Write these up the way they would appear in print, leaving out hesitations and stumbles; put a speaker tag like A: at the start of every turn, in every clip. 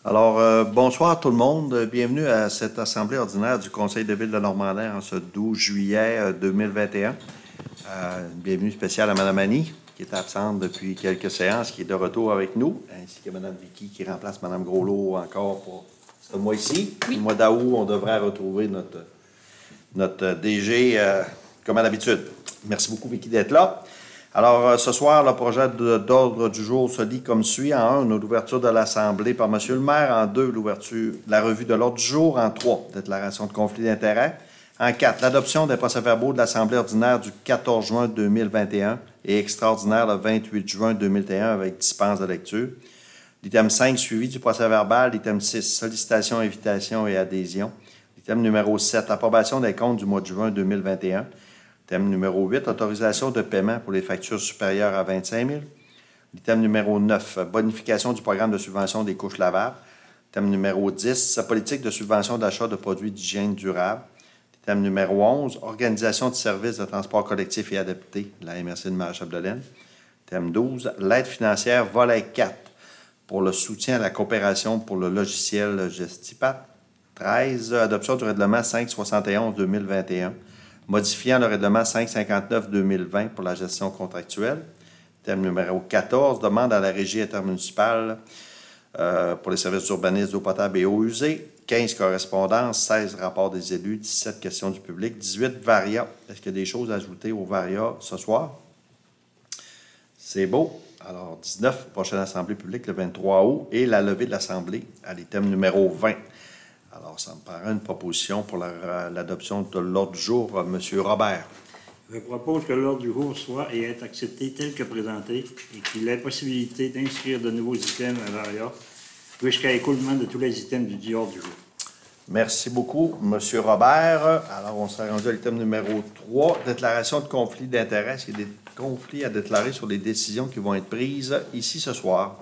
A: Alors, bonsoir tout le monde. Bienvenue à cette assemblée ordinaire du Conseil de ville de Normandin en ce 12 juillet 2021. Une bienvenue spéciale à Mme Annie, qui est absente depuis quelques séances, qui est de retour avec nous, ainsi que Mme Vicky, qui remplace Mme Groslot encore pour ce mois-ci. Oui. Le mois d'août, on devrait retrouver notre DG comme à l'habitude. Merci beaucoup, Vicky, d'être là. Alors, ce soir, le projet d'ordre du jour se lit comme suit. En 1, l'ouverture de l'Assemblée par M. le maire. En 2, la revue de l'ordre du jour. En 3, déclaration de conflit d'intérêts. En 4, l'adoption des procès-verbaux de l'Assemblée ordinaire du 14 juin 2021 et extraordinaire le 28 juin 2021 avec dispense de lecture. L'item 5, suivi du procès-verbal. L'item 6, sollicitation, invitation et adhésion. L'item numéro 7, approbation des comptes du mois de juin 2021. Item numéro 8, autorisation de paiement pour les factures supérieures à 25 000. Item numéro 9, bonification du programme de subvention des couches lavables. Item numéro 10, politique de subvention d'achat de produits d'hygiène durable. Item numéro 11, organisation de services de transport collectif et adapté, la MRC de Marie-Chapdelaine. Item 12, l'aide financière volet 4 pour le soutien à la coopération pour le logiciel Gestipat. 13, adoption du règlement 571-2021. Modifiant le règlement 559-2020 pour la gestion contractuelle. Thème numéro 14, demande à la régie intermunicipale pour les services d'urbanisme d'eau potable et eau usée. 15 correspondances, 16 rapports des élus, 17 questions du public, 18 varias. Est-ce qu'il y a des choses à ajouter aux varias ce soir? C'est beau. Alors, 19, prochaine assemblée publique le 23 août et la levée de l'assemblée à l'item numéro 20. Alors, ça me paraît une proposition pour l'adoption de l'ordre du jour. M. Robert.
B: Je propose que l'ordre du jour soit et est accepté tel que présenté et qu'il ait possibilité d'inscrire de nouveaux items à l'ARIA jusqu'à l'écoulement de tous les items du ordre du jour.
A: Merci beaucoup, M. Robert. Alors, on s'est rendu à l'item numéro 3, déclaration de conflit d'intérêts. Est-ce qu'il y a des conflits à déclarer sur les décisions qui vont être prises ici ce soir?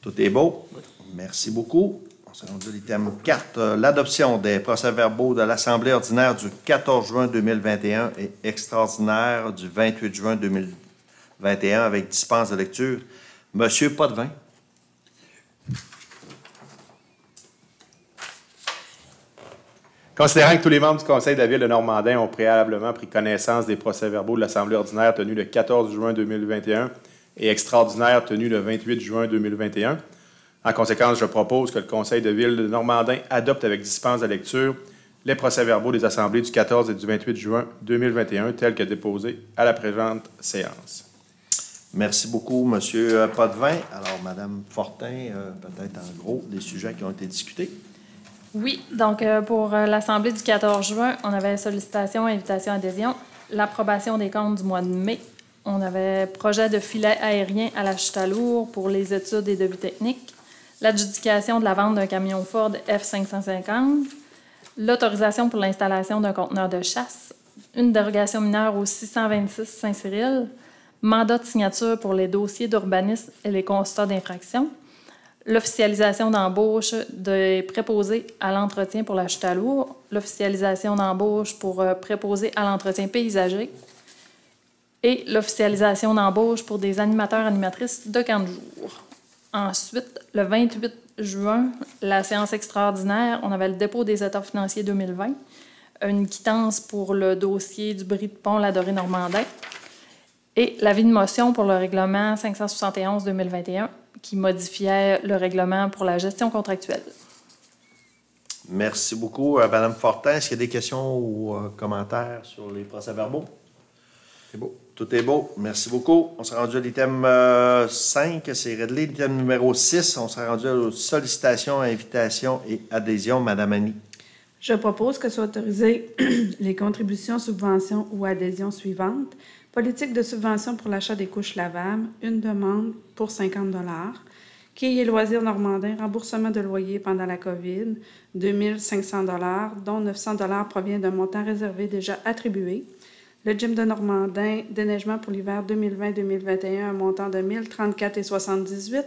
A: Tout est beau. Merci beaucoup. On s'est rendu à l'item 4, l'adoption des procès-verbaux de l'Assemblée ordinaire du 14 juin 2021 et extraordinaire du 28 juin 2021 avec dispense de lecture. Monsieur Potvin.
C: Considérant que tous les membres du Conseil de la Ville de Normandin ont préalablement pris connaissance des procès-verbaux de l'Assemblée ordinaire tenue le 14 juin 2021 et extraordinaire tenue le 28 juin 2021, en conséquence, je propose que le Conseil de ville de Normandin adopte avec dispense de lecture les procès-verbaux des assemblées du 14 et du 28 juin 2021 tels que déposés à la présente séance.
A: Merci beaucoup, M. Potvin. Alors, Mme Fortin, peut-être en gros, des sujets qui ont été discutés.
D: Oui, donc pour l'assemblée du 14 juin, on avait sollicitation, invitation, adhésion, l'approbation des comptes du mois de mai. On avait projet de filet aérien à la chute à lourd pour les études et devis techniques. L'adjudication de la vente d'un camion Ford F550, l'autorisation pour l'installation d'un conteneur de chasse, une dérogation mineure au 626 Saint-Cyril, mandat de signature pour les dossiers d'urbanisme et les constats d'infraction, l'officialisation d'embauche des préposés à l'entretien pour la chute à lourd, l'officialisation d'embauche pour préposés à l'entretien paysager et l'officialisation d'embauche pour des animateurs-animatrices de camp de jour. Ensuite, le 28 juin, la séance extraordinaire, on avait le dépôt des états financiers 2020, une quittance pour le dossier du bris de pont La Dorée-Normandin et l'avis de motion pour le règlement 571-2021 qui modifiait le règlement pour la gestion contractuelle.
A: Merci beaucoup, Mme Fortin. Est-ce qu'il y a des questions ou commentaires sur les procès-verbaux? C'est beau. Tout est beau. Merci beaucoup. On s'est rendu à l'item 5, c'est réglé. L'item numéro 6, on s'est rendu aux sollicitations, invitations et adhésions. Mme Annie.
E: Je propose que soient autorisées les contributions, subventions ou adhésions suivantes. Politique de subvention pour l'achat des couches lavables, une demande pour 50 $. Quilles et loisirs Normandin, remboursement de loyer pendant la COVID, 2 500 $, dont 900 $ provient d'un montant réservé déjà attribué. Le gym de Normandin, déneigement pour l'hiver 2020-2021, un montant de 1034,78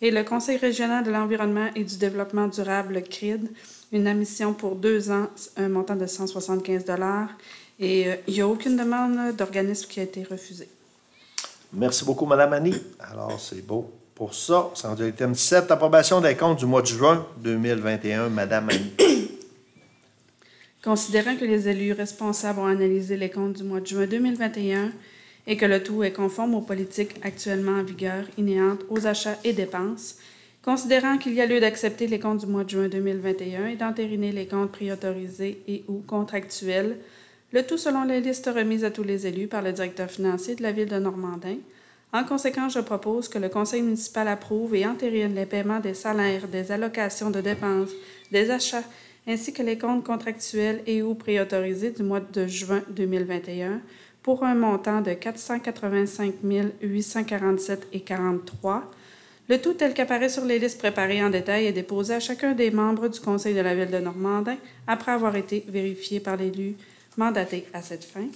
E: et le Conseil régional de l'environnement et du développement durable, CRID, une admission pour 2 ans, un montant de 175 $. Et il n'y a aucune demande d'organisme qui a été refusée.
A: Merci beaucoup, Mme Annie. Alors, c'est beau. Pour ça, on s'en va à l'item 7, approbation des comptes du mois de juin 2021. Madame Annie.
E: Considérant que les élus responsables ont analysé les comptes du mois de juin 2021 et que le tout est conforme aux politiques actuellement en vigueur inhérentes aux achats et dépenses, considérant qu'il y a lieu d'accepter les comptes du mois de juin 2021 et d'entériner les comptes préautorisés et ou contractuels, le tout selon les listes remises à tous les élus par le directeur financier de la Ville de Normandin. En conséquence, je propose que le conseil municipal approuve et entérine les paiements des salaires, des allocations de dépenses, des achats, ainsi que les comptes contractuels et ou préautorisés du mois de juin 2021 pour un montant de 485 847,43 $, le tout tel qu'apparaît sur les listes préparées en détail et déposées à chacun des membres du conseil de la Ville de Normandin après avoir été vérifié par l'élu mandaté à cette fin.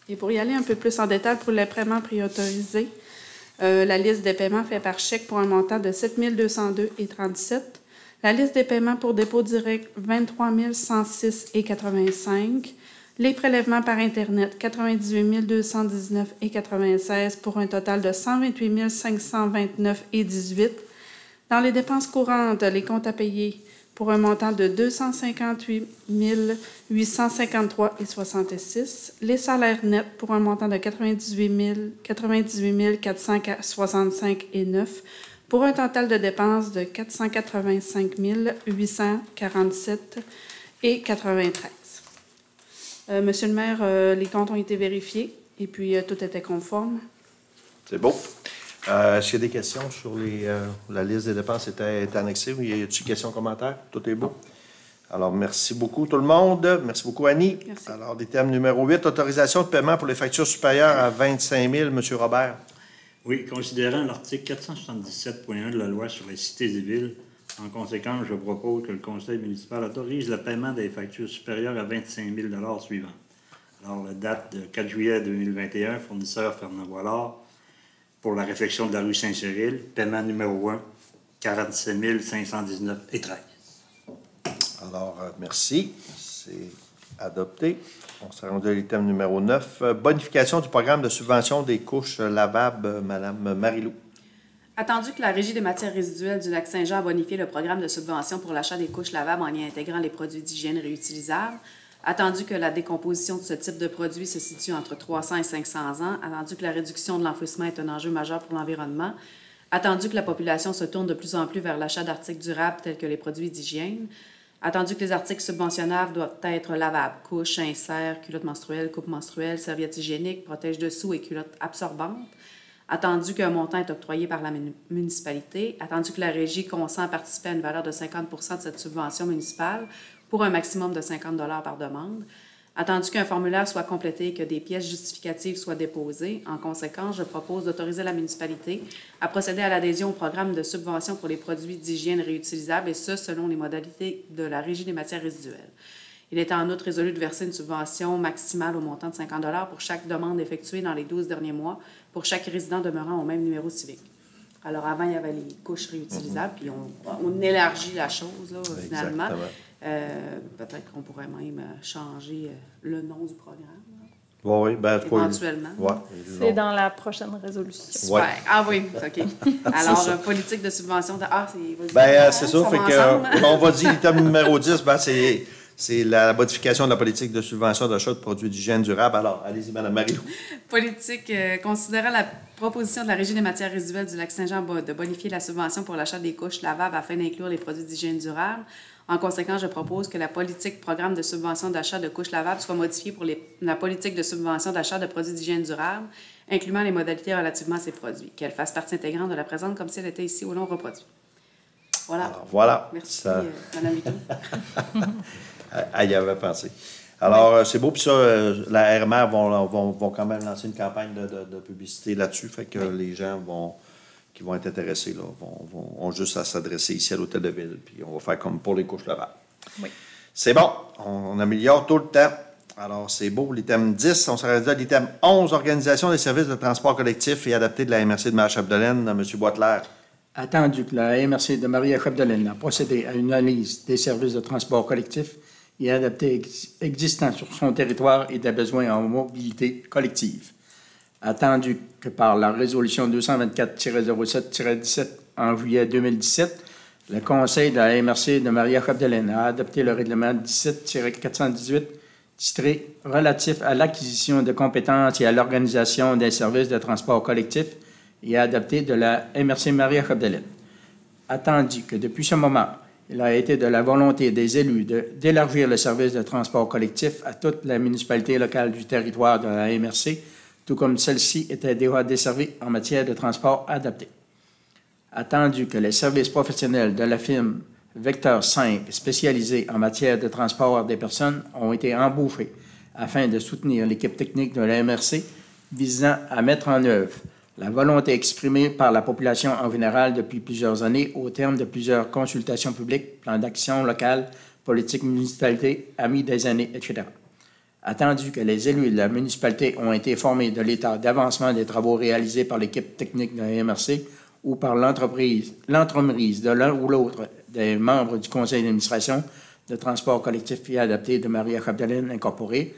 E: Et pour y aller un peu plus en détail pour les paiements préautorisés, la liste des paiements fait par chèque pour un montant de 7 202,37 $. La liste des paiements pour dépôt direct, 23 106,85 $. Les prélèvements par Internet, 98 219,96 $ pour un total de 128 529,18 $. Dans les dépenses courantes, les comptes à payer pour un montant de 258 853,66 $. Les salaires nets pour un montant de 98 465,9 $. Pour un total de dépenses de 485 847,93 $. Monsieur le maire, les comptes ont été vérifiés et puis tout était conforme.
A: C'est beau. Est-ce qu'il y a des questions sur la liste des dépenses est annexée? Y a-t-il des questions, commentaires? Tout est beau. Alors, merci beaucoup tout le monde. Merci beaucoup, Annie.
E: Merci.
A: Alors, l'item numéro 8, autorisation de paiement pour les factures supérieures à 25 000. Monsieur Robert.
B: Oui, considérant l'article 477.1 de la loi sur les cités et villes, en conséquence, je propose que le conseil municipal autorise le paiement des factures supérieures à 25 000 $ suivants. Alors, la date de 4 juillet 2021, fournisseur Fernand Boilard, pour la réfection de la rue Saint-Cyril, paiement numéro 1, 47 519,13 $.
A: Alors, merci. C'est adopté. On s'est rendu à l'item numéro 9. Bonification du programme de subvention des couches lavables, Madame Marilou.
F: Attendu que la Régie des matières résiduelles du Lac-Saint-Jean a bonifié le programme de subvention pour l'achat des couches lavables en y intégrant les produits d'hygiène réutilisables, attendu que la décomposition de ce type de produit se situe entre 300 et 500 ans, attendu que la réduction de l'enfouissement est un enjeu majeur pour l'environnement, attendu que la population se tourne de plus en plus vers l'achat d'articles durables tels que les produits d'hygiène, attendu que les articles subventionnables doivent être lavables, couches, inserts, culottes menstruelles, coupes menstruelles, serviettes hygiéniques, protège-dessous et culottes absorbantes, attendu qu'un montant est octroyé par la municipalité, attendu que la Régie consent à participer à une valeur de 50 % de cette subvention municipale pour un maximum de 50 $ par demande, attendu qu'un formulaire soit complété et que des pièces justificatives soient déposées. En conséquence, je propose d'autoriser la municipalité à procéder à l'adhésion au programme de subvention pour les produits d'hygiène réutilisables, et ce, selon les modalités de la Régie des matières résiduelles. Il est en outre résolu de verser une subvention maximale au montant de 50 $ pour chaque demande effectuée dans les 12 derniers mois pour chaque résident demeurant au même numéro civique. Alors, avant, il y avait les couches réutilisables, puis on élargit la chose, là, finalement. Peut-être qu'on pourrait même changer le nom du programme.
A: Oui,
F: éventuellement.
D: C'est dans la prochaine résolution.
F: Super. Ouais. Ah oui, OK. Alors, politique de subvention de... Ah,
A: c'est ça. Fait que, on va dire l'item numéro 10, c'est la modification de la politique de subvention d'achat de produits d'hygiène durable. Alors, allez-y, Mme Marilou.
F: Politique, considérant la proposition de la Régie des matières résiduelles du Lac-Saint-Jean de bonifier la subvention pour l'achat des couches lavables afin d'inclure les produits d'hygiène durable. En conséquence, je propose que la politique programme de subvention d'achat de couches lavables soit modifiée pour la politique de subvention d'achat de produits d'hygiène durable, incluant les modalités relativement à ces produits, qu'elle fasse partie intégrante de la présente comme si elle était ici ou non reproduite. Voilà.
A: Alors, voilà.
F: Merci, Mme Mitou.
A: Elle y avait pensé. Alors, c'est beau. Puis ça, la RMR vont quand même lancer une campagne de publicité là-dessus. Fait que les gens qui vont être intéressés là, ont juste à s'adresser ici à l'Hôtel de Ville. Puis on va faire comme pour les couches lavables.
D: Oui.
A: C'est bon. On améliore tout le temps. Alors, c'est beau. L'item 10, on s'arrête à l'item 11, organisation des services de transport collectif et adapté de la MRC de Marie-Chapdelaine. M. Boitler.
G: Attendu que la MRC de Marie-Chapdelaine a procédé à une analyse des services de transport collectif et adapté existants sur son territoire et des besoins en mobilité collective. Attendu que par la résolution 224-07-17 en juillet 2017, le Conseil de la MRC de Maria-Chapdelaine a adopté le règlement 17-418 titré « Relatif à l'acquisition de compétences et à l'organisation des services de transport collectif » et adopté de la MRC Maria-Chapdelaine. Attendu que depuis ce moment, il a été de la volonté des élus d'élargir le service de transport collectif à toute la municipalité locale du territoire de la MRC, tout comme celle-ci était déjà desservie en matière de transport adapté. Attendu que les services professionnels de la firme Vecteur 5, spécialisée en matière de transport des personnes, ont été embauchés afin de soutenir l'équipe technique de la MRC visant à mettre en œuvre la volonté exprimée par la population en général depuis plusieurs années au terme de plusieurs consultations publiques, plans d'action locale, politique municipalité, amis des années, etc. Attendu que les élus de la municipalité ont été informés de l'état d'avancement des travaux réalisés par l'équipe technique de la MRC ou par l'entremise de l'un ou l'autre des membres du conseil d'administration de transport collectif et adapté de Maria-Chapdelaine Incorporée,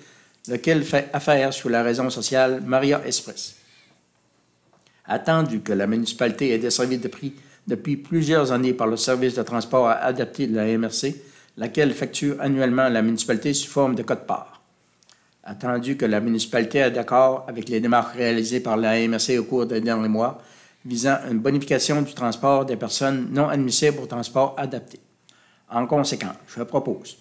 G: lequel fait affaire sous la raison sociale Maria Express. Attendu que la municipalité est desservie depuis plusieurs années par le service de transport adapté de la MRC, laquelle facture annuellement la municipalité sous forme de quote-part. Attendu que la municipalité est d'accord avec les démarches réalisées par la MRC au cours des derniers mois visant une bonification du transport des personnes non admissibles au transport adapté. En conséquence, je propose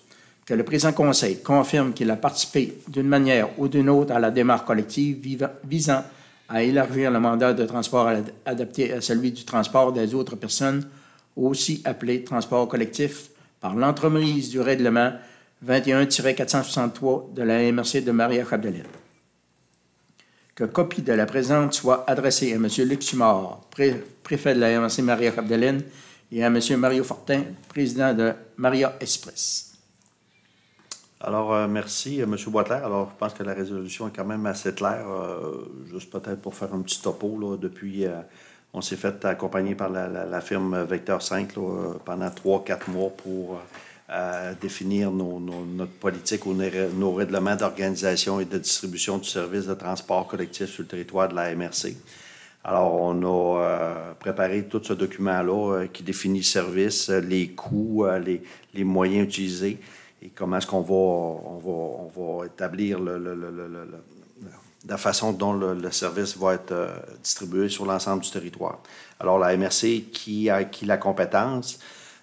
G: que le présent Conseil confirme qu'il a participé d'une manière ou d'une autre à la démarche collective visant à élargir le mandat de transport adapté à celui du transport des autres personnes, aussi appelé transport collectif, par l'entremise du règlement 21-463 de la MRC de Maria-Chapdelaine. Que copie de la présente soit adressée à M. Luc Sumard, préfet de la MRC Maria-Chapdelaine, et à M. Mario Fortin, président de Maria Express.
A: Alors, merci, M. Boisclair. Alors, je pense que la résolution est quand même assez claire. Juste peut-être pour faire un petit topo, là, depuis, on s'est fait accompagner par la firme Vecteur 5 là, pendant 3-4 mois pour définir notre politique ou nos règlements d'organisation et de distribution du service de transport collectif sur le territoire de la MRC. Alors, on a préparé tout ce document-là qui définit le service, les coûts, les moyens utilisés et comment est-ce qu'on va établir la façon dont le service va être distribué sur l'ensemble du territoire. Alors, la MRC qui a acquis la compétence,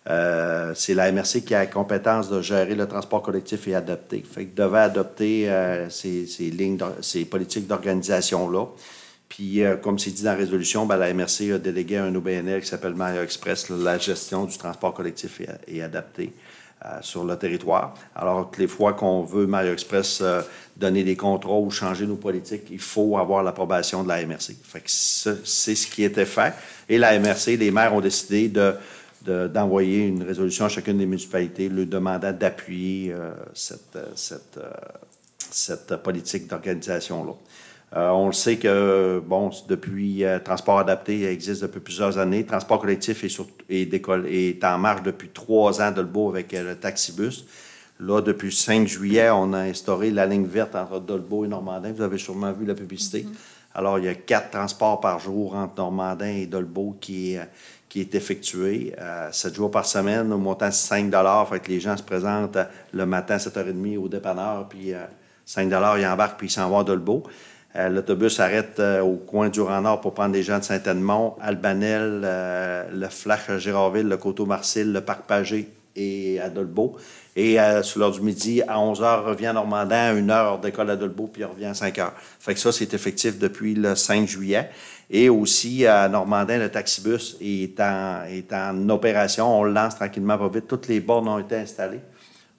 A: c'est la MRC qui a la compétence de gérer le transport collectif et adapté. Fait que devait adopter ces politiques d'organisation-là. Puis, comme c'est dit dans la résolution, ben, la MRC a délégué à un OBNL qui s'appelle Maria Express la gestion du transport collectif et adapté sur le territoire. Alors, toutes les fois qu'on veut, Maria Express, donner des contrats ou changer nos politiques, il faut avoir l'approbation de la MRC. Fait que c'est ce qui était fait. Et la MRC, les maires ont décidé d'envoyer une résolution à chacune des municipalités leur demandant d'appuyer cette politique d'organisation-là. On le sait que, bon, depuis Transport adapté existe depuis plusieurs années. Transport collectif est en marche depuis 3 ans de Dolbeau avec le taxibus. Là, depuis le 5 juillet, on a instauré la ligne verte entre Dolbeau et Normandin. Vous avez sûrement vu la publicité. Alors, il y a 4 transports par jour entre Normandin et Dolbeau qui est effectué 7 jours par semaine au montant de 5 $. Fait que les gens se présentent le matin à 7h30 au dépanneur, puis 5 $, ils embarquent, puis ils s'en vont à Dolbeau. L'autobus arrête au coin du Rang-Nord pour prendre des gens de Saint-Edmond, Albanel, le Flash à Gérardville, le Coteau-Marcil, le Parc Pagé et à Dolbeau. Et sur l'heure du midi, à 11h, revient à Normandin, à 1h d'école à Dolbeau, puis il revient à 5h. Fait que ça, c'est effectif depuis le 5 juillet. Et aussi, à Normandin, le taxibus est en opération. On le lance tranquillement, pas vite. Toutes les bornes ont été installées.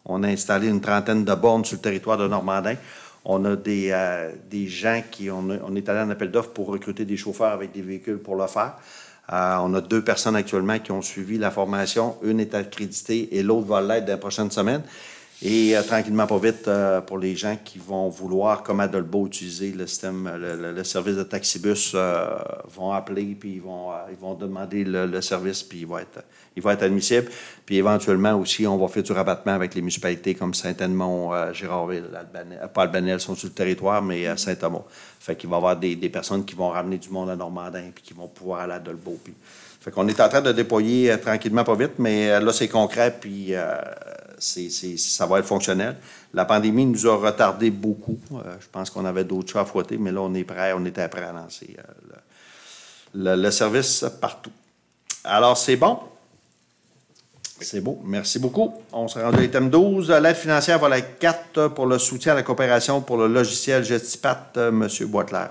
A: On a installé une trentaine de bornes sur le territoire de Normandin. On a des gens on est allé en appel d'offres pour recruter des chauffeurs avec des véhicules pour le faire. On a 2 personnes actuellement qui ont suivi la formation. Une est accréditée et l'autre va l'être dans les prochaines semaines. Et tranquillement, pas vite, pour les gens qui vont vouloir, comme Adolbo, utiliser le système, le service de taxibus, vont appeler, puis ils vont demander le service, puis il va être admissible. Puis éventuellement aussi, on va faire du rabattement avec les municipalités comme Saint-Edmond, Gérardville, pas Albanel, sont sur le territoire, mais Saint-Thomas. Fait qu'il va y avoir des personnes qui vont ramener du monde à Normandin, puis qui vont pouvoir aller à Adolbo. Puis... Fait qu'on est en train de déployer tranquillement, pas vite, mais là, c'est concret, puis ça va être fonctionnel. La pandémie nous a retardé beaucoup. Je pense qu'on avait d'autres chats à fouetter, mais là, on était prêt à lancer le service partout. Alors, c'est bon. C'est beau. Merci beaucoup. On se rend à l'item 12. L'aide financière volet 4 pour le soutien à la coopération pour le logiciel Gestipat, M. Boitler.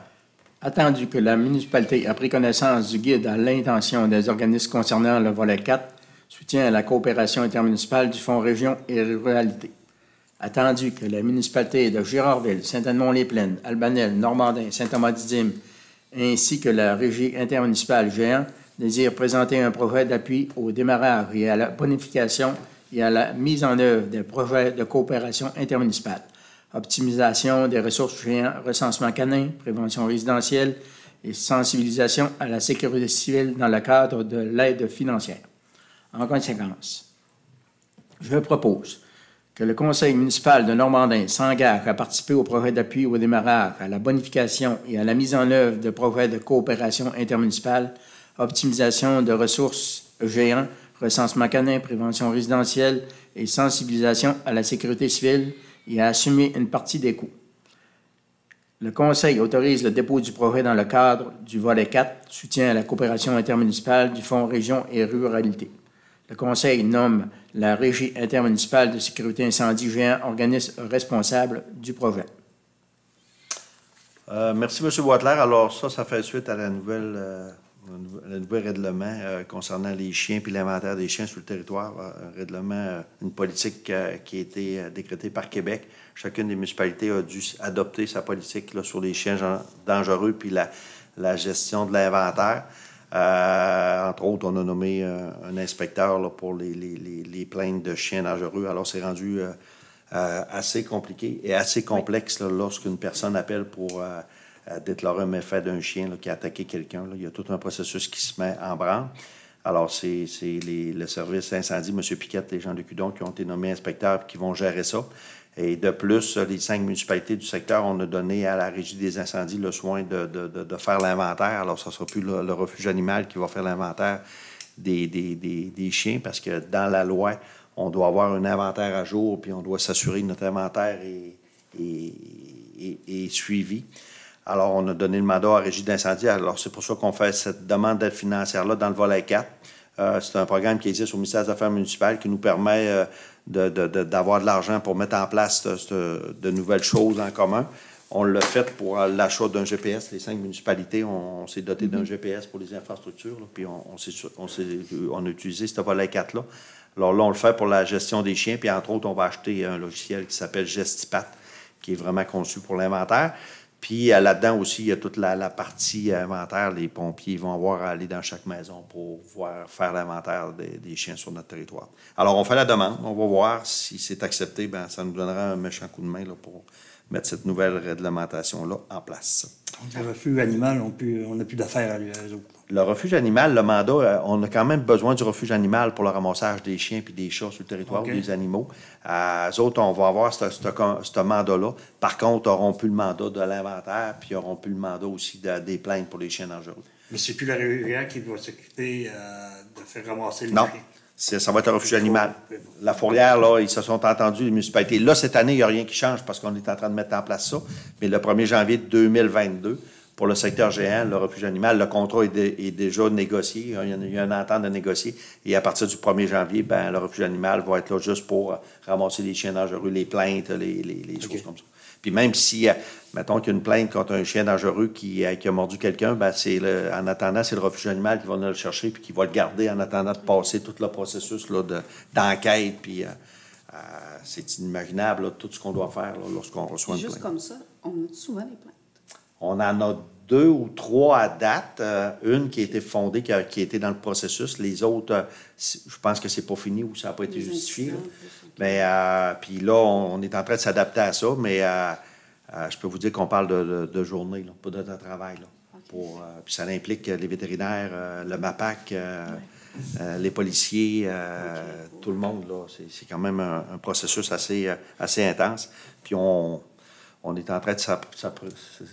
G: Attendu que la municipalité a pris connaissance du guide à l'intention des organismes concernant le volet 4, soutien à la coopération intermunicipale du Fonds Région et Ruralité. Attendu que la municipalité de Gérardville, Saint-Edmond-les-Plaines, Albanel, Normandin, Saint-Thomas-du-Dîme, ainsi que la régie intermunicipale Géant désirent présenter un projet d'appui au démarrage et à la bonification et à la mise en œuvre des projets de coopération intermunicipale. Optimisation des ressources géants, recensement canin, prévention résidentielle et sensibilisation à la sécurité civile dans le cadre de l'aide financière. En conséquence, je propose que le Conseil municipal de Normandin s'engage à participer au projet d'appui au démarrage, à la bonification et à la mise en œuvre de projets de coopération intermunicipale, optimisation de ressources géants, recensement canin, prévention résidentielle et sensibilisation à la sécurité civile et à assumer une partie des coûts. Le Conseil autorise le dépôt du projet dans le cadre du volet 4, soutien à la coopération intermunicipale du Fonds Région et Ruralité. Le Conseil nomme la Régie intermunicipale de sécurité incendie Géant organisme responsable du projet.
A: Merci, M. Boitler. Alors, ça fait suite à le nouvel règlement concernant les chiens et l'inventaire des chiens sur le territoire. Un règlement, une politique qui a été décrétée par Québec. Chacune des municipalités a dû adopter sa politique là, sur les chiens dangereux puis la gestion de l'inventaire. Entre autres, on a nommé un inspecteur là, pour les plaintes de chiens dangereux. Alors, c'est rendu assez compliqué et assez complexe là, lorsqu'une personne appelle pour déclarer un méfait d'un chien là, qui a attaqué quelqu'un. Il y a tout un processus qui se met en branle. Alors, c'est le service incendie, M. Piquette, les gens de Cudon, qui ont été nommés inspecteurs et qui vont gérer ça. Et de plus, les 5 municipalités du secteur, on a donné à la Régie des incendies le soin de faire l'inventaire. Alors, ça ne sera plus le refuge animal qui va faire l'inventaire des chiens, parce que dans la loi, on doit avoir un inventaire à jour, puis on doit s'assurer que notre inventaire est suivi. Alors, on a donné le mandat à la Régie d'incendie. Alors, c'est pour ça qu'on fait cette demande d'aide financière-là dans le volet 4. C'est un programme qui existe au ministère des Affaires municipales qui nous permet d'avoir de l'argent pour mettre en place de nouvelles choses en commun. On l'a fait pour l'achat d'un GPS. Les 5 municipalités, on s'est doté d'un GPS pour les infrastructures, là, puis on a utilisé ce volet 4-là. Alors là, on le fait pour la gestion des chiens, puis entre autres, on va acheter un logiciel qui s'appelle Gestipat, qui est vraiment conçu pour l'inventaire. Puis là-dedans aussi, il y a toute la partie inventaire. Les pompiers vont avoir à aller dans chaque maison pour pouvoir faire l'inventaire des chiens sur notre territoire. Alors, on fait la demande. On va voir si c'est accepté. Bien, ça nous donnera un méchant coup de main là, pour mettre cette nouvelle réglementation-là en place.
B: Donc, le refuge animal, on n'a plus d'affaires à eux autres.
A: Le refuge animal, le mandat, on a quand même besoin du refuge animal pour le ramassage des chiens et des chats sur le territoire, okay, ou des animaux. Eux autres, on va avoir ce mandat-là. Par contre, ils n'auront plus le mandat de l'inventaire, puis ils n'auront plus le mandat aussi des plaintes pour les chiens dangereux.
B: Mais c'est plus la REA qui doit s'occuper de faire ramasser les
A: chiens?
B: Non.
A: Ça va être un refuge animal. La fourrière, là, ils se sont entendus, les municipalités. Là, cette année, il n'y a rien qui change parce qu'on est en train de mettre en place ça. Mais le 1er janvier 2022, pour le secteur géant, le refuge animal, le contrat est déjà négocié. Il y a une entente de négocier. Et à partir du 1er janvier, ben, le refuge animal va être là juste pour ramasser les chiens dangereux, les plaintes, les choses comme ça. Puis même si, mettons qu'il y a une plainte contre un chien dangereux qui a mordu quelqu'un, ben en attendant, c'est le refuge animal qui va venir le chercher puis qui va le garder en attendant de passer tout le processus là, d'enquête. Puis c'est inimaginable là, tout ce qu'on doit faire là, lorsqu'on reçoit une plainte.
F: Juste comme ça, on a souvent des plaintes?
A: On en a 2 ou 3 à date. Une qui a été fondée, qui a été dans le processus. Les autres, je pense que c'est pas fini ou ça n'a pas été justifié. Mais puis là, on est en train de s'adapter à ça, mais je peux vous dire qu'on parle de journée, là, pas de travail. Là, puis ça implique les vétérinaires, le MAPAC, les policiers, tout le monde. Là, c'est quand même un processus assez intense. Puis on est en train de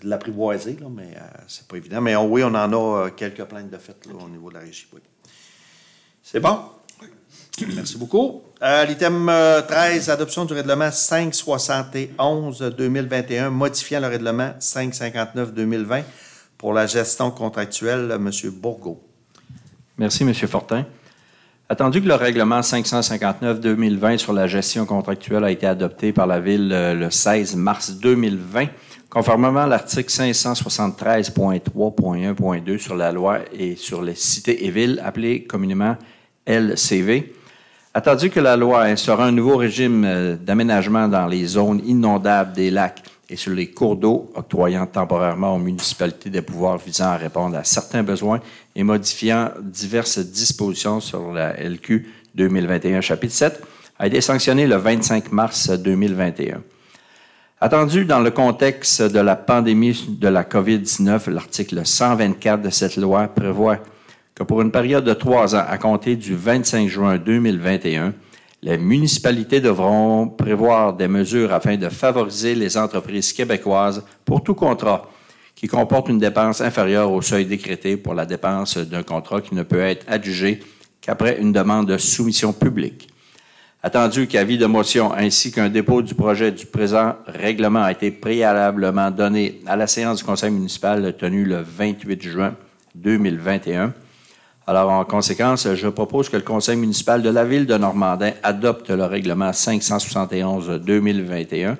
A: l'apprivoiser, là, mais c'est pas évident. Mais oui, on en a quelques plaintes de fait là, au niveau de la régie. Oui. C'est bon? Merci beaucoup. L'item 13, adoption du règlement 571-2021, modifiant le règlement 559-2020 pour la gestion contractuelle. M. Bourgault.
G: Merci, M. Fortin. Attendu que le règlement 559-2020 sur la gestion contractuelle a été adopté par la Ville le 16 mars 2020, conformément à l'article 573.3.1.2 sur la loi et sur les cités et villes, appelées communément LCV, attendu que la loi instaura un nouveau régime d'aménagement dans les zones inondables des lacs et sur les cours d'eau, octroyant temporairement aux municipalités des pouvoirs visant à répondre à certains besoins et modifiant diverses dispositions sur la LQ 2021, chapitre 7, a été sanctionné le 25 mars 2021. Attendu dans le contexte de la pandémie de la COVID-19, l'article 124 de cette loi prévoit que pour une période de 3 ans à compter du 25 juin 2021, les municipalités devront prévoir des mesures afin de favoriser les entreprises québécoises pour tout contrat qui comporte une dépense inférieure au seuil décrété pour la dépense d'un contrat qui ne peut être adjugé qu'après une demande de soumission publique. Attendu qu'avis de motion ainsi qu'un dépôt du projet du présent règlement a été préalablement donné à la séance du conseil municipal tenue le 28 juin 2021, alors, en conséquence, je propose que le conseil municipal de la Ville de Normandin adopte le règlement 571-2021,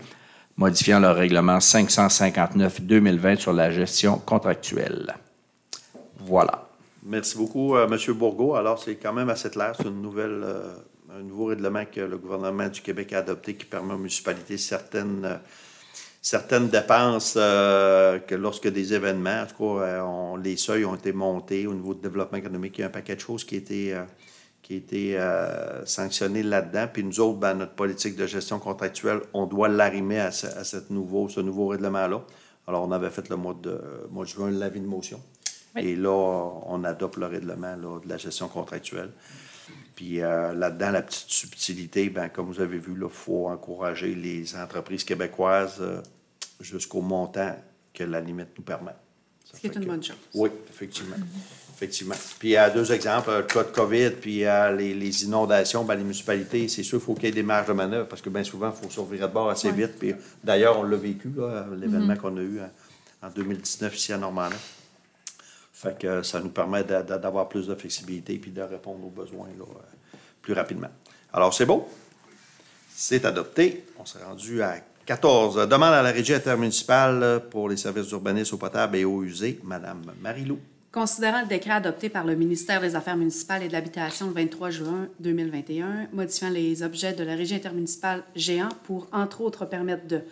G: modifiant le règlement 559-2020 sur la gestion contractuelle. Voilà.
A: Merci beaucoup, M. Bourgault. Alors, c'est quand même assez clair. C'est un nouveau règlement que le gouvernement du Québec a adopté qui permet aux municipalités certaines dépenses que lorsque des événements, en tout cas, les seuils ont été montés au niveau du développement économique. Il y a un paquet de choses qui a été sanctionné là-dedans. Puis nous autres, notre politique de gestion contractuelle, on doit l'arrimer à ce nouveau règlement-là. Alors, on avait fait le mois de juin l'avis de motion. Oui. Et là, on adopte le règlement là, de la gestion contractuelle. Puis là-dedans, la petite subtilité, comme vous avez vu, il faut encourager les entreprises québécoises jusqu'au montant que la limite nous permet.
F: Ce qui est une bonne chose.
A: Oui, effectivement. Effectivement. Puis, 2 exemples, le cas de COVID, puis les inondations, les municipalités, c'est sûr qu'il faut qu'il y ait des marges de manœuvre parce que bien souvent, il faut s'ouvrir de bord assez vite. Puis d'ailleurs, on l'a vécu, l'événement qu'on a eu en 2019 ici à Normandin. Fait que ça nous permet d'avoir plus de flexibilité puis de répondre aux besoins là, plus rapidement. Alors, c'est beau. C'est adopté. On s'est rendu à 14. Demande à la Régie intermunicipale pour les services d'urbanisme eau potable et eau usée. Madame Marilou.
F: Considérant le décret adopté par le ministère des Affaires municipales et de l'Habitation le 23 juin 2021, modifiant les objets de la Régie intermunicipale géant pour, entre autres, permettre de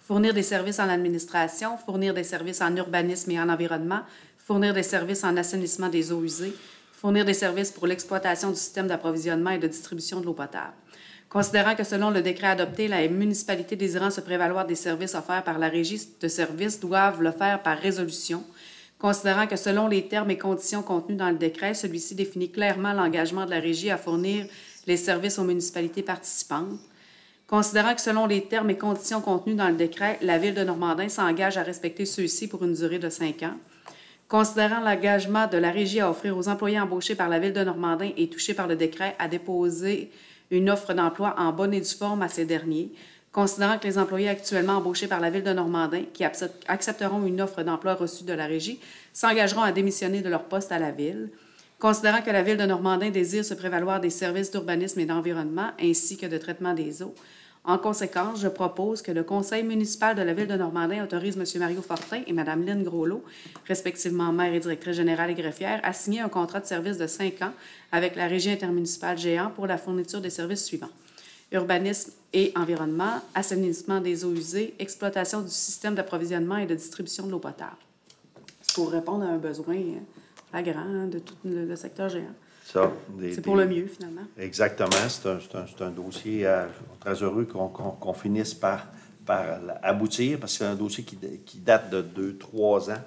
F: fournir des services en administration, fournir des services en urbanisme et en environnement, fournir des services en assainissement des eaux usées, fournir des services pour l'exploitation du système d'approvisionnement et de distribution de l'eau potable. Considérant que selon le décret adopté, la municipalité désirant se prévaloir des services offerts par la régie de services doivent le faire par résolution. Considérant que selon les termes et conditions contenus dans le décret, celui-ci définit clairement l'engagement de la régie à fournir les services aux municipalités participantes. Considérant que selon les termes et conditions contenus dans le décret, la Ville de Normandin s'engage à respecter ceux-ci pour une durée de 5 ans. Considérant l'engagement de la Régie à offrir aux employés embauchés par la Ville de Normandin et touchés par le décret à déposer une offre d'emploi en bonne et due forme à ces derniers, considérant que les employés actuellement embauchés par la Ville de Normandin qui accepteront une offre d'emploi reçue de la Régie s'engageront à démissionner de leur poste à la Ville, considérant que la Ville de Normandin désire se prévaloir des services d'urbanisme et d'environnement ainsi que de traitement des eaux. En conséquence, je propose que le conseil municipal de la Ville de Normandin autorise M. Mario Fortin et Mme Lynne Groslot, respectivement maire et directrice générale et greffière, à signer un contrat de service de 5 ans avec la Régie intermunicipale géant pour la fourniture des services suivants: urbanisme et environnement, assainissement des eaux usées, exploitation du système d'approvisionnement et de distribution de l'eau potable. pour répondre à un besoin flagrant de tout le secteur géant.
A: C'est
F: pour le mieux, finalement.
A: Exactement. C'est un dossier, très heureux qu'on finisse par aboutir, parce que c'est un dossier qui date de 2-3 ans,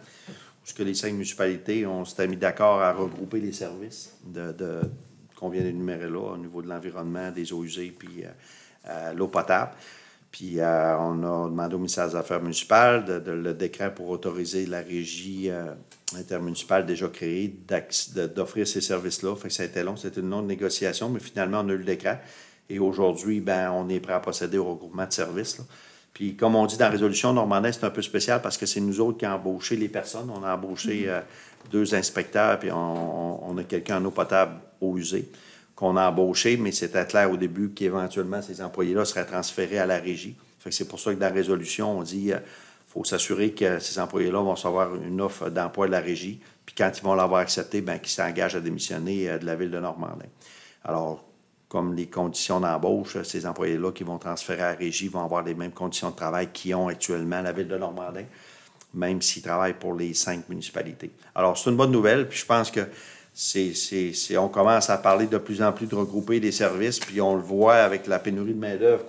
A: puisque les 5 municipalités, on s'était mis d'accord à regrouper les services qu'on vient d'énumérer là, au niveau de l'environnement, des eaux usées, puis l'eau potable. Puis on a demandé au ministère des Affaires municipales le décret pour autoriser la régie intermunicipale déjà créée d'offrir ces services-là. Fait que ça a été long, c'était une longue négociation, mais finalement, on a eu le décret. Et aujourd'hui, on est prêt à procéder au regroupement de services, là. Puis, comme on dit dans la résolution Normandin, c'est un peu spécial parce que c'est nous autres qui avons embauché les personnes. On a embauché 2 inspecteurs, puis on a quelqu'un en eau potable, eau usée, qu'on a embauché, mais c'était clair au début qu'éventuellement, ces employés-là seraient transférés à la régie. Fait que c'est pour ça que dans la résolution, on dit faut s'assurer que ces employés-là vont recevoir une offre d'emploi de la régie, puis quand ils vont l'avoir acceptée, qu'ils s'engagent à démissionner de la ville de Normandin. Alors, comme les conditions d'embauche, ces employés-là qui vont transférer à la régie vont avoir les mêmes conditions de travail qu'ils ont actuellement à la ville de Normandin, même s'ils travaillent pour les 5 municipalités. Alors, c'est une bonne nouvelle, puis je pense que on commence à parler de plus en plus de regrouper des services, puis on le voit avec la pénurie de main-d'œuvre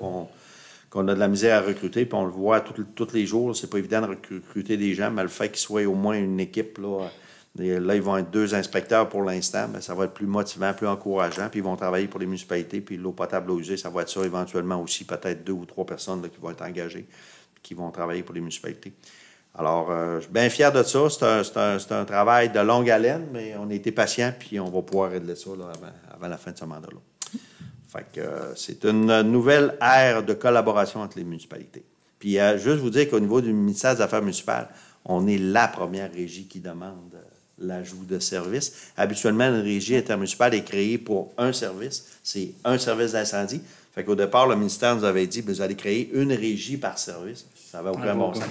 A: qu'on a de la misère à recruter, puis on le voit tous les jours. C'est pas évident de recruter des gens, mais le fait qu'il soit au moins une équipe, là, ils vont être 2 inspecteurs pour l'instant, mais ça va être plus motivant, plus encourageant, puis ils vont travailler pour les municipalités, puis l'eau potable, l'eau usée, ça va être ça éventuellement aussi, peut-être 2 ou 3 personnes là, qui vont être engagées, qui vont travailler pour les municipalités. Alors, je suis bien fier de ça. C'est un travail de longue haleine, mais on a été patient, puis on va pouvoir régler ça là, avant la fin de ce mandat-là. Fait que c'est une nouvelle ère de collaboration entre les municipalités. Puis, juste vous dire qu'au niveau du ministère des Affaires municipales, on est la première régie qui demande l'ajout de services. Habituellement, une régie intermunicipale est créée pour un service. C'est un service d'incendie. Fait qu'au départ, le ministère nous avait dit, vous allez créer une régie par service. Ça n'avait aucun bon sens.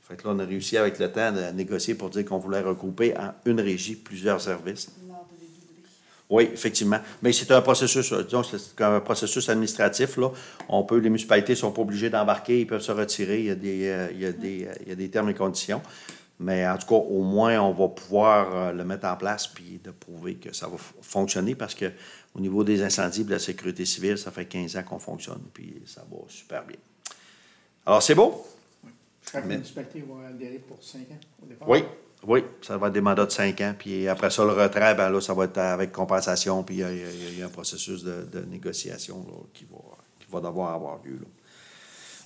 A: Fait que là, on a réussi avec le temps de négocier pour dire qu'on voulait regrouper en une régie plusieurs services. Oui, effectivement. Mais c'est un processus, disons, c'est un processus administratif, là. Les municipalités ne sont pas obligées d'embarquer, ils peuvent se retirer, il y a des termes et conditions. Mais en tout cas, au moins, on va pouvoir le mettre en place puis de prouver que ça va fonctionner parce qu'au niveau des incendies et de la sécurité civile, ça fait 15 ans qu'on fonctionne puis ça va super bien. Alors, c'est beau?
G: Chaque municipalité va adhérer pour 5 ans au départ?
A: Oui, ça va être des mandats de 5 ans. Puis après ça, le retrait, là, ça va être avec compensation. Puis il y a un processus de négociation là, qui va devoir avoir lieu. Là.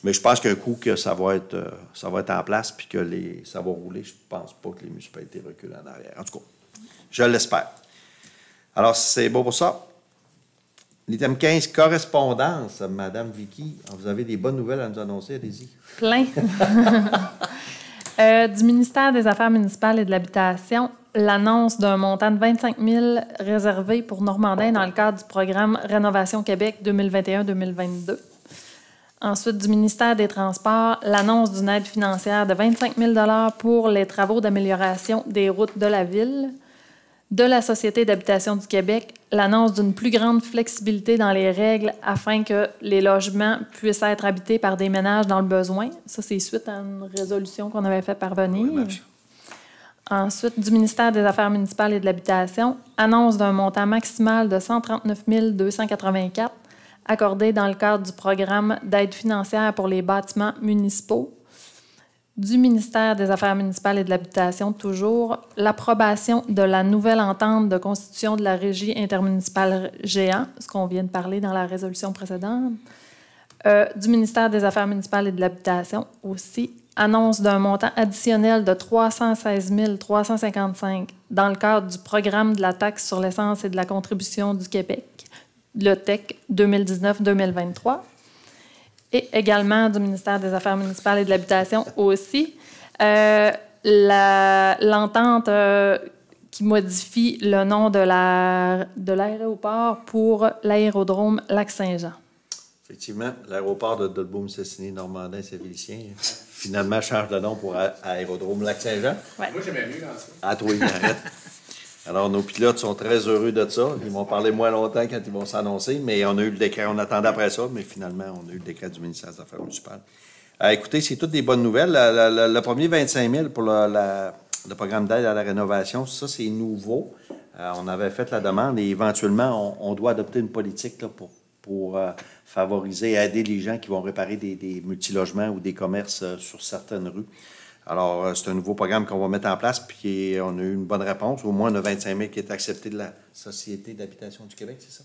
A: Mais je pense qu'un coup que ça va être en place puis que ça va rouler, je ne pense pas que les municipalités reculent en arrière. En tout cas, je l'espère. Alors, c'est beau pour ça. L'item 15, correspondance. Madame Vicky, vous avez des bonnes nouvelles à nous annoncer, allez-y.
D: Plein. Du ministère des Affaires municipales et de l'Habitation, l'annonce d'un montant de 25 000 réservé pour Normandin dans le cadre du programme Rénovation Québec 2021-2022. Ensuite, du ministère des Transports, l'annonce d'une aide financière de 25 000 pour les travaux d'amélioration des routes de la ville. De la Société d'habitation du Québec, l'annonce d'une plus grande flexibilité dans les règles afin que les logements puissent être habités par des ménages dans le besoin. Ça, c'est suite à une résolution qu'on avait fait parvenir. Oui, ensuite, du ministère des Affaires municipales et de l'Habitation, annonce d'un montant maximal de 139 284 accordé dans le cadre du programme d'aide financière pour les bâtiments municipaux. Du ministère des Affaires municipales et de l'Habitation, toujours, l'approbation de la nouvelle entente de constitution de la Régie intermunicipale géant, ce qu'on vient de parler dans la résolution précédente. Du ministère des Affaires municipales et de l'Habitation, aussi, annonce d'un montant additionnel de 316 355 dans le cadre du programme de la taxe sur l'essence et de la contribution du Québec, le TEC 2019-2023. Et également du ministère des Affaires municipales et de l'Habitation aussi, l'entente qui modifie le nom de l'aéroport pour l'aérodrome Lac-Saint-Jean.
A: Effectivement, l'aéroport de Dolbeau-Mistassini, Normandin, Saint-Félicien, finalement change de nom pour aérodrome Lac-Saint-Jean.
G: Ouais. Moi, j'aimais mieux dans ça.
A: Ah, toi, arrête. Alors, nos pilotes sont très heureux de ça. Ils vont parler moins longtemps quand ils vont s'annoncer, mais on a eu le décret. On attendait après ça, mais finalement, on a eu le décret du ministère des Affaires municipales. Écoutez, c'est toutes des bonnes nouvelles. Le premier 25 000 pour le programme d'aide à la rénovation, ça, c'est nouveau. On avait fait la demande et éventuellement, on doit adopter une politique là, pour favoriser et aider les gens qui vont réparer des multilogements ou des commerces sur certaines rues. Alors, c'est un nouveau programme qu'on va mettre en place, puis on a eu une bonne réponse. Au moins, on a 25 000 qui est accepté de la Société d'habitation du Québec, c'est ça?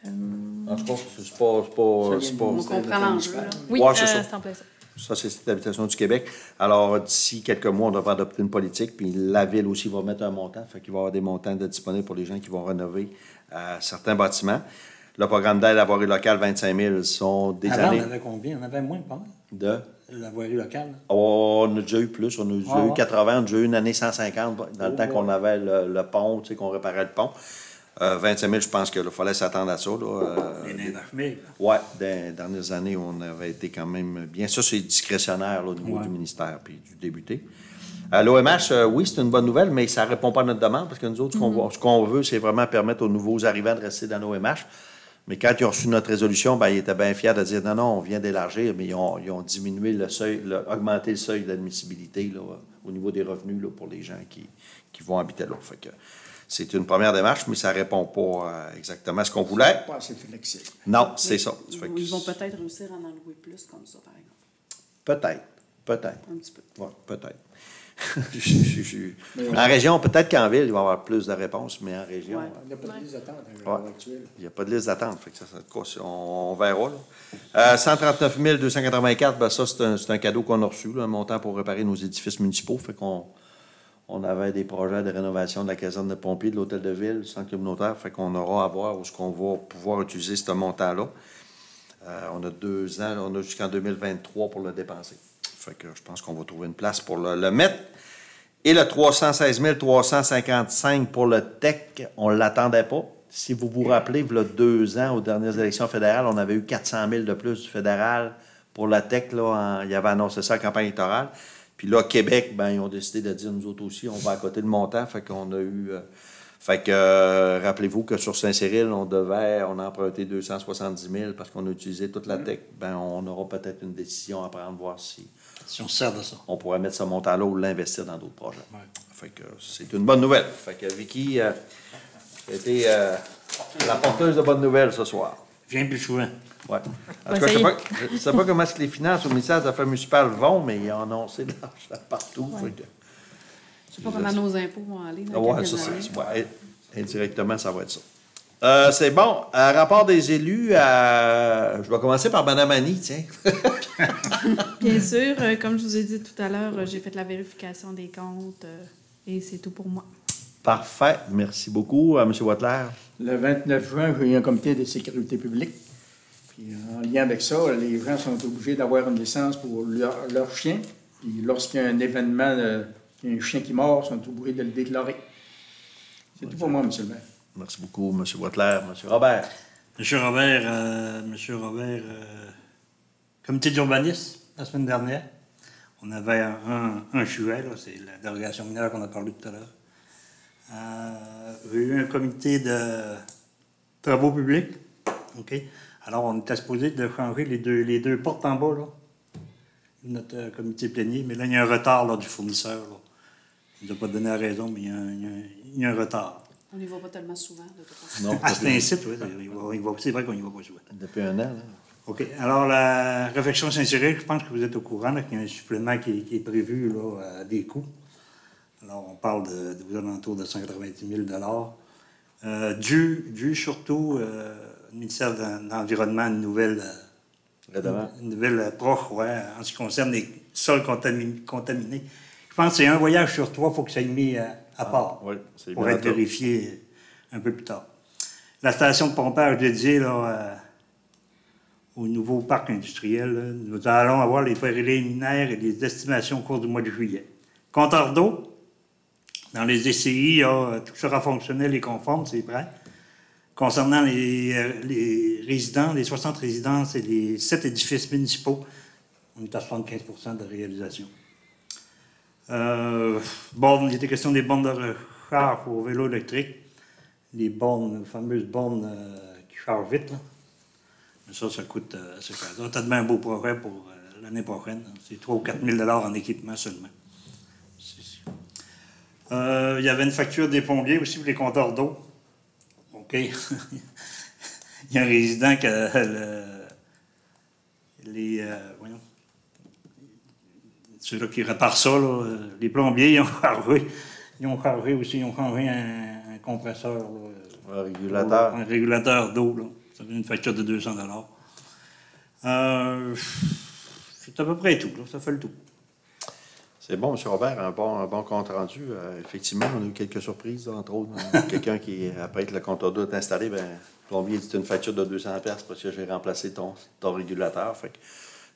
A: En tout cas, c'est pas...
F: On comprend l'enjeu.
D: Oui,
A: Ouais, c'est ça.
D: c'est en plein ça.
A: Société d'habitation du Québec. Alors, d'ici quelques mois, on devra adopter une politique, puis la Ville aussi va mettre un montant, fait qu'il va y avoir des montants disponibles pour les gens qui vont rénover certains bâtiments. Le programme d'aide à la voirie locale, 25 000, sont des
B: Avant,
A: années...
B: on avait combien? On avait moins, pas mal.
A: De?
B: La voirie locale.
A: Oh, on a déjà eu plus. On a déjà eu 80, on a déjà eu une année 150 dans le temps qu'on avait le pont, tu sais, qu'on réparait le pont. 25 000, je pense qu'il fallait s'attendre à ça.
B: Les 9 000.
A: Oui, dans les dernières années, on avait été quand même bien. Ça, c'est discrétionnaire là, au niveau du ministère puis du député. L'OMH, oui, c'est une bonne nouvelle, mais ça ne répond pas à notre demande parce que nous autres, ce qu'on veut, c'est vraiment permettre aux nouveaux arrivants de rester dans l'OMH. Mais quand ils ont reçu notre résolution, ben, ils étaient bien fiers de dire non, on vient d'élargir, mais ils ont diminué le seuil, augmenté le seuil d'admissibilité là, au niveau des revenus là, pour les gens qui vont habiter là. Fait que c'est une première démarche, mais ça ne répond pas exactement à ce qu'on voulait.
G: Pas assez flexible.
A: Non, c'est ça.
F: Ils vont peut-être réussir à en louer plus comme ça, par exemple.
A: Peut-être.
F: Un petit peu.
A: Oui, peut-être. En région, peut-être qu'en ville, il va y avoir plus de réponses, mais en région...
F: Ouais.
G: Il n'y a pas de liste d'attente à l'heure actuelle.
A: Il n'y a pas de liste d'attente. Fait que on verra. Là. 139 284, ben ça, c'est un cadeau qu'on a reçu, là, un montant pour réparer nos édifices municipaux. Fait qu'on avait des projets de rénovation de la caserne de pompiers, de l'hôtel de ville, du centre communautaire. Fait qu'on aura à voir où est-ce qu'on va pouvoir utiliser ce montant-là. On a 2 ans, on a jusqu'en 2023 pour le dépenser. Fait que je pense qu'on va trouver une place pour le mettre. Et le 316 355 pour le TEC, on ne l'attendait pas. Si vous vous rappelez, il y a 2 ans, aux dernières élections fédérales, on avait eu 400 000 de plus du fédéral pour la TEC. Là, il avait annoncé ça en campagne électorale. Puis là, Québec, ben, ils ont décidé de dire, nous autres aussi, on va à côté le montant. Fait qu'on a eu... rappelez-vous que sur Saint-Cyril, on a emprunté 270 000 parce qu'on a utilisé toute la TEC. Ben, on aura peut-être une décision à prendre, voir si
B: on se sert de ça.
A: On pourrait mettre ce montant-là ou l'investir dans d'autres projets.
B: Ouais.
A: Fait que c'est une bonne nouvelle. Fait que Vicky a été la porteuse de bonnes nouvelles ce soir.
B: Viens plus souvent.
A: Ouais. En tout cas, je ne sais pas comment les finances au ministère des Affaires municipales vont, mais ils ont annoncé de l'argent partout.
F: Ouais.
A: Fait que,
F: Je ne sais pas comment nos impôts vont aller.
A: oui, c'est ça. Ouais, indirectement, ça va être ça. C'est bon. Rapport des élus, je vais commencer par Mme Annie, tiens.
E: Bien sûr, comme je vous ai dit tout à l'heure, j'ai fait la vérification des comptes et c'est tout pour moi.
A: Parfait. Merci beaucoup, M. Wattler.
G: Le 29 juin, j'ai eu un comité de sécurité publique. Puis, en lien avec ça, les gens sont obligés d'avoir une licence pour leur chien. Puis, lorsqu'il y a un événement, il y a un chien qui mord, ils sont obligés de le déclarer. C'est tout pour moi, M. le maire.
A: Merci beaucoup, M. Wattler. M. Robert.
B: Monsieur Robert, comité d'urbanisme, la semaine dernière, on avait un chuet, là, c'est la dérogation mineure qu'on a parlé tout à l'heure. Il y a eu un comité de travaux publics. OK? Alors, on était supposé de changer les deux portes en bas, là, notre comité plénier, mais là, il y a un retard là, du fournisseur. Là. Il ne nous a pas donné la raison, mais il y a un retard.
F: On n'y va pas tellement souvent, de toute façon.
A: Non,
B: Ah, c'est un site, oui. C'est vrai qu'on n'y va pas souvent.
A: Depuis un an, là.
B: OK. Alors, la réflexion Saint-Cyril, je pense que vous êtes au courant qu'il y a un supplément qui est prévu là, à des coûts. Alors, on parle aux alentours de 190 000 dû surtout au ministère de l'Environnement, une nouvelle approche en ce qui concerne les sols contaminés. Je pense que c'est un voyage sur 3, il faut que ça ait mis à part pour être vérifié un peu plus tard. La station de pompage dédiée là, au nouveau parc industriel, là, nous allons avoir les préliminaires et les estimations au cours du mois de juillet. Compteur d'eau, dans les DCI, tout sera fonctionnel et conforme, c'est prêt. Concernant les résidents, les 60 résidences et les 7 édifices municipaux, on est à 75% de réalisation. Il était question des bornes de recharge pour vélo électrique. Les fameuses bornes qui chargent vite. Là. Mais ça coûte assez cher. Ça a un beau projet pour l'année prochaine. C'est 3 ou 4 000 $ en équipement seulement. Il y avait une facture des plombiers aussi pour les compteurs d'eau. OK. Il y a un résident qui voyons, ceux-là qui réparent ça, là, les plombiers, ils ont carré aussi, ils ont changé un compresseur. Là,
A: Un régulateur.
B: Un régulateur d'eau, là. Ça fait une facture de 200 c'est à peu près tout, là. Ça fait le tout.
A: C'est bon, M. Robert, un bon compte rendu. Effectivement, on a eu quelques surprises, entre autres. Quelqu'un qui, après que le compteur d'eau est installé, le plombier dit une facture de 200$ parce que j'ai remplacé ton régulateur. Fait que,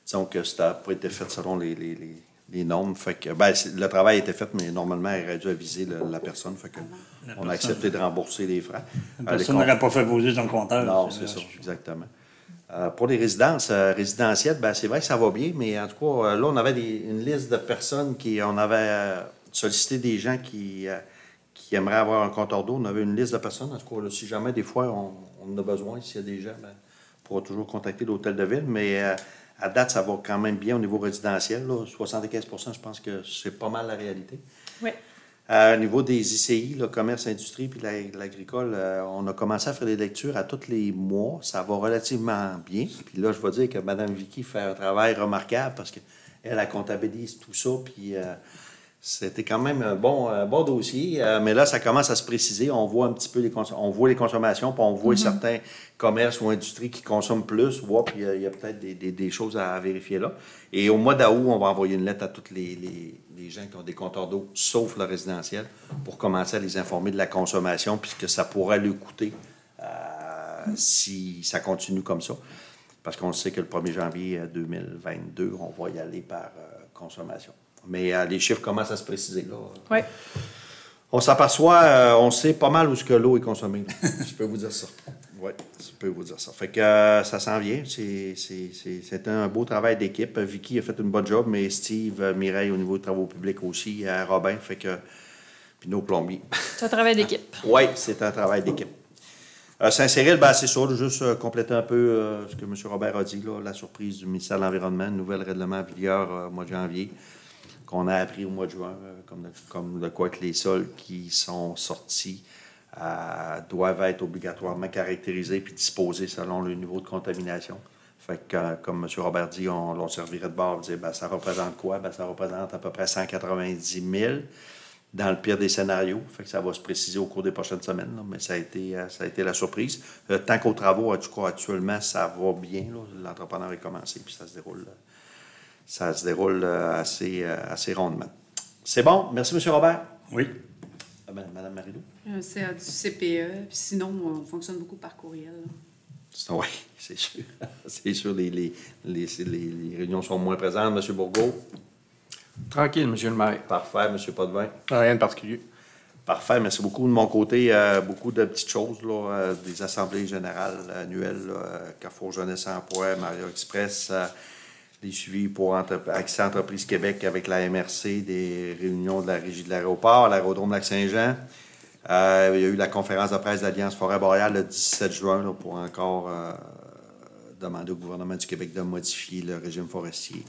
A: disons que ça n'a pas été fait selon les normes. Fait que, le travail a été fait, mais normalement, il aurait dû aviser la personne. Fait que, on a accepté de rembourser les frais.
B: La personne n'aurait pas fait poser son compteur.
A: Non, c'est ça, exactement. Pour les résidences résidentielles, c'est vrai que ça va bien, mais en tout cas, là, on avait une liste de personnes on avait sollicité des gens qui aimeraient avoir un compteur d'eau. On avait une liste de personnes. En tout cas, là, si jamais, des fois, on en a besoin, s'il y a des gens, on pourra toujours contacter l'hôtel de ville. Mais à date, ça va quand même bien au niveau résidentiel. Là, 75 je pense que c'est pas mal la réalité.
D: Oui.
A: Au niveau des ICI, le commerce, industrie puis l'agricole, on a commencé à faire des lectures à tous les mois. Ça va relativement bien. Puis là, je vais dire que Mme Vicky fait un travail remarquable parce qu'elle comptabilise tout ça. Puis c'était quand même un bon dossier. Mais là, ça commence à se préciser. On voit un petit peu les consommations, puis on voit certains commerces ou industries qui consomment plus. Puis il y a peut-être des choses à vérifier là. Et au mois d'août, on va envoyer une lettre à tous les gens qui ont des compteurs d'eau, sauf le résidentiel, pour commencer à les informer de la consommation, puisque ça pourrait lui coûter si ça continue comme ça. Parce qu'on sait que le 1er janvier 2022, on va y aller par consommation. Mais les chiffres commencent à se préciser, là.
D: Oui.
A: On s'aperçoit, on sait pas mal où que l'eau est consommée. Je peux vous dire ça. Oui, je peux vous dire ça. Fait que ça s'en vient. C'est un beau travail d'équipe. Vicky a fait une bonne job, mais Steve, Mireille au niveau des travaux publics aussi, Robin, fait que puis nos plombiers.
D: C'est un travail d'équipe.
A: Oui, c'est un travail d'équipe. Saint-Cyril, c'est ça, juste compléter un peu ce que M. Robert a dit, là, la surprise du ministère de l'Environnement, un nouvel règlement en vigueur au mois de janvier, qu'on a appris au mois de juin, comme de quoi que les sols qui sont sortis doivent être obligatoirement caractérisés puis disposés selon le niveau de contamination. Fait que, comme M. Robert dit, on servirait de bord et dire, ça représente quoi? Ça représente à peu près 190 000 dans le pire des scénarios. Fait que ça va se préciser au cours des prochaines semaines, là, mais ça a été la surprise. Tant qu'aux travaux, en tout cas, actuellement, ça va bien. L'entrepreneur est commencé puis ça se déroule assez rondement. C'est bon? Merci, M. Robert.
B: Oui.
A: Mme Marilou?
F: C'est du CPE, puis sinon, on fonctionne beaucoup par courriel.
A: Oui, c'est sûr. C'est sûr, les réunions sont moins présentes. M. Bourgault?
G: Tranquille, M. le maire.
A: Parfait, M. Potvin?
C: Rien de particulier.
A: Parfait, merci beaucoup. De mon côté, beaucoup de petites choses, là, des assemblées générales annuelles, Carrefour Jeunesse Emploi, Mario Express, les suivis pour Accès Entreprise Québec avec la MRC, des réunions de la Régie de l'aéroport, l'aérodrome Lac-Saint-Jean. Il y a eu la conférence de presse d'Alliance Forêt-Boréale le 17 juin là, pour encore demander au gouvernement du Québec de modifier le régime forestier.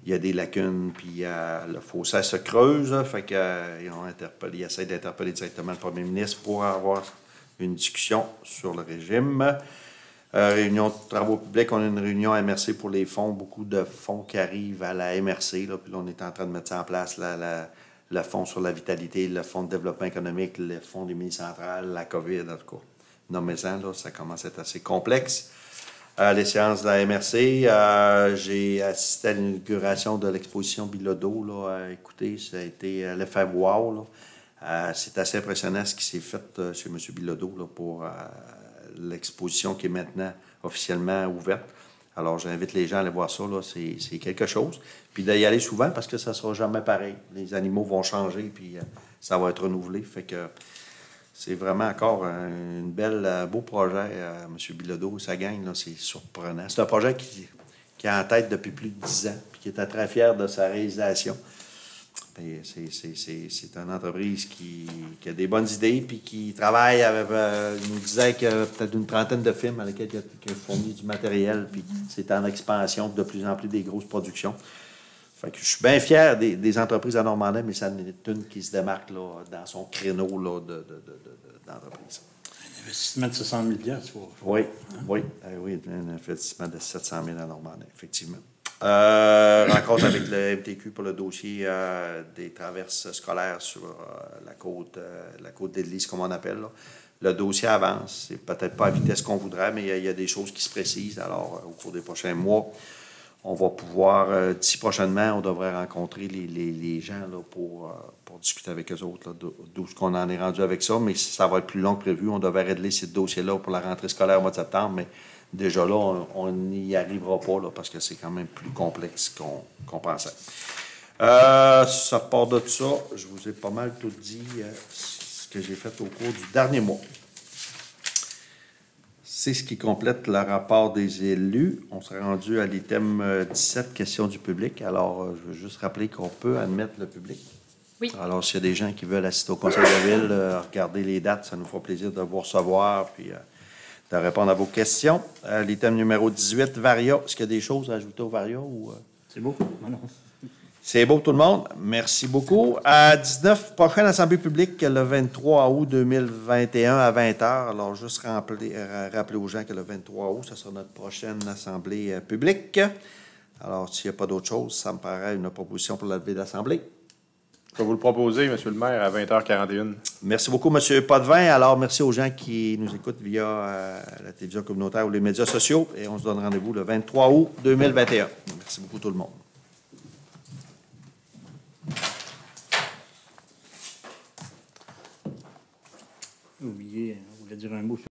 A: Il y a des lacunes, puis le fossé se creuse. Fait ils essaient d'interpeller directement le premier ministre pour avoir une discussion sur le régime. Réunion de travaux publics, on a une réunion à MRC pour les fonds, beaucoup de fonds qui arrivent à la MRC. Là, puis là, on est en train de mettre ça en place, le fonds sur la vitalité, le fonds de développement économique, le fonds des mini-centrales, la COVID, en tout cas. Nommez-en, là, ça commence à être assez complexe. Les séances de la MRC, j'ai assisté à l'inauguration de l'exposition Bilodeau. Écoutez, ça a été l'effet wow. C'est assez impressionnant ce qui s'est fait chez M. Bilodeau là, pour l'exposition qui est maintenant officiellement ouverte. Alors, j'invite les gens à aller voir ça. Là, c'est quelque chose. Puis d'y aller souvent parce que ça ne sera jamais pareil. Les animaux vont changer, puis ça va être renouvelé. Fait que c'est vraiment encore un beau projet, M. Bilodeau et sa gang. Là, c'est surprenant. C'est un projet qui est en tête depuis plus de 10 ans, puis qui était très fier de sa réalisation. C'est une entreprise qui a des bonnes idées, puis qui travaille avec, il nous disait qu'il y a peut-être une trentaine de films à lesquels il a fourni du matériel, puis c'est en expansion de plus en plus des grosses productions. Fait que je suis bien fier des entreprises à Normandin, mais ça en est une qui se démarque là, dans son créneau là, d'entreprise.
B: Un investissement de 700 000 tu vois.
A: Oui, oui, oui, un investissement de 700 000 à Normandin, effectivement. Rencontre avec le MTQ pour le dossier des traverses scolaires sur la côte d'Église, comme on appelle. Là. Le dossier avance. C'est peut-être pas à la vitesse qu'on voudrait, mais il y a des choses qui se précisent. Alors, au cours des prochains mois, on va pouvoir, d'ici prochainement, on devrait rencontrer les gens là, pour discuter avec eux autres, d'où qu'on en est rendu avec ça. Mais ça va être plus long que prévu. On devait régler ce dossier-là pour la rentrée scolaire au mois de septembre, mais déjà là, on n'y arrivera pas là, parce que c'est quand même plus complexe qu'on pensait. Ça part de ça. Je vous ai pas mal tout dit ce que j'ai fait au cours du dernier mois. C'est ce qui complète le rapport des élus. On s'est rendu à l'item 17, questions du public. Alors, je veux juste rappeler qu'on peut admettre le public.
D: Oui.
A: Alors, s'il y a des gens qui veulent assister au conseil de ville, regarder les dates, ça nous fera plaisir de vous recevoir puis de répondre à vos questions. L'item numéro 18, Varia. Est-ce qu'il y a des choses à ajouter au Varia? Ou,
B: C'est beau? Non.
A: C'est beau tout le monde. Merci beaucoup. À 19, prochaine assemblée publique le 23 août 2021 à 20h. Alors, juste rappeler aux gens que le 23 août, ce sera notre prochaine assemblée publique. Alors, s'il n'y a pas d'autre chose, ça me paraît une proposition pour la levée d'assemblée.
C: Je vais vous le proposer, M. le maire, à 20h41.
A: Merci beaucoup, M. Potvin. Alors, merci aux gens qui nous écoutent via la télévision communautaire ou les médias sociaux. Et on se donne rendez-vous le 23 août 2021. Merci beaucoup tout le monde.
B: Oubliez, on voulait dire un mot sur